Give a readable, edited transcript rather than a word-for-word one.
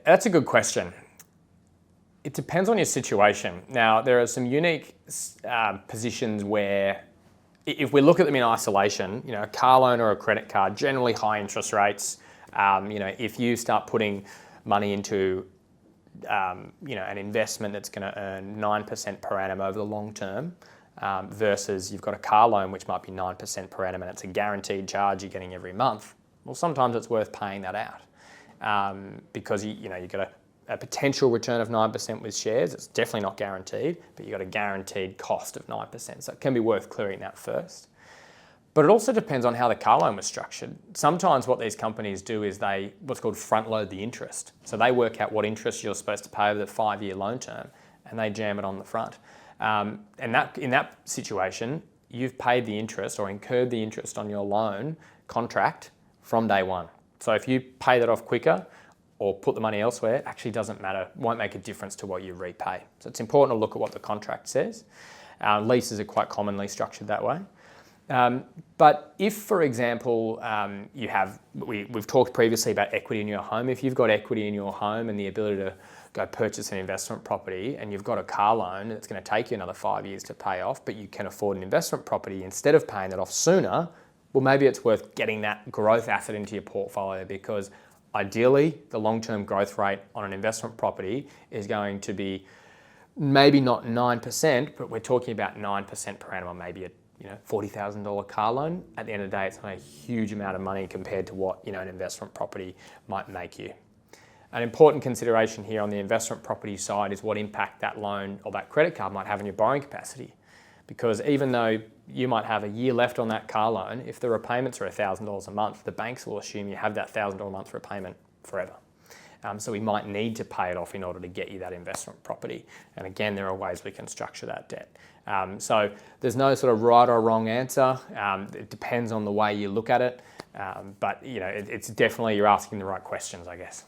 That's a good question. It depends on your situation. Now, there are some unique positions where, if we look at them in isolation, a car loan or a credit card, generally high interest rates. If you start putting money into, an investment that's going to earn 9% per annum over the long term, versus you've got a car loan which might be 9% per annum and it's a guaranteed charge you're getting every month. Well, sometimes it's worth paying that out because you've got a potential return of 9% with shares. It's definitely not guaranteed, but you've got a guaranteed cost of 9%. So it can be worth clearing that first. But it also depends on how the car loan was structured. Sometimes what these companies do is they what's called front load the interest. So they work out what interest you're supposed to pay over the 5-year loan term and they jam it on the front. And in that situation, you've paid the interest or incurred the interest on your loan contract from day one. So if you pay that off quicker or put the money elsewhere, it actually doesn't matter, won't make a difference to what you repay. So it's important to look at what the contract says. Leases are quite commonly structured that way. But if, for example, we've talked previously about equity in your home. If you've got equity in your home and the ability to go purchase an investment property and you've got a car loan that's going to take you another 5 years to pay off, but you can afford an investment property instead of paying it off sooner, well, maybe it's worth getting that growth asset into your portfolio because ideally the long-term growth rate on an investment property is going to be maybe not 9%, but we're talking about 9% per annum, or maybe a $40,000 car loan. At the end of the day, it's not a huge amount of money compared to what an investment property might make you. An important consideration here on the investment property side is what impact that loan or that credit card might have on your borrowing capacity. Because even though you might have a year left on that car loan, if the repayments are $1,000 a month, the banks will assume you have that $1,000 a month repayment forever. So we might need to pay it off in order to get you that investment property. And again, there are ways we can structure that debt. So there's no sort of right or wrong answer. It depends on the way you look at it. But it's definitely, you're asking the right questions, I guess.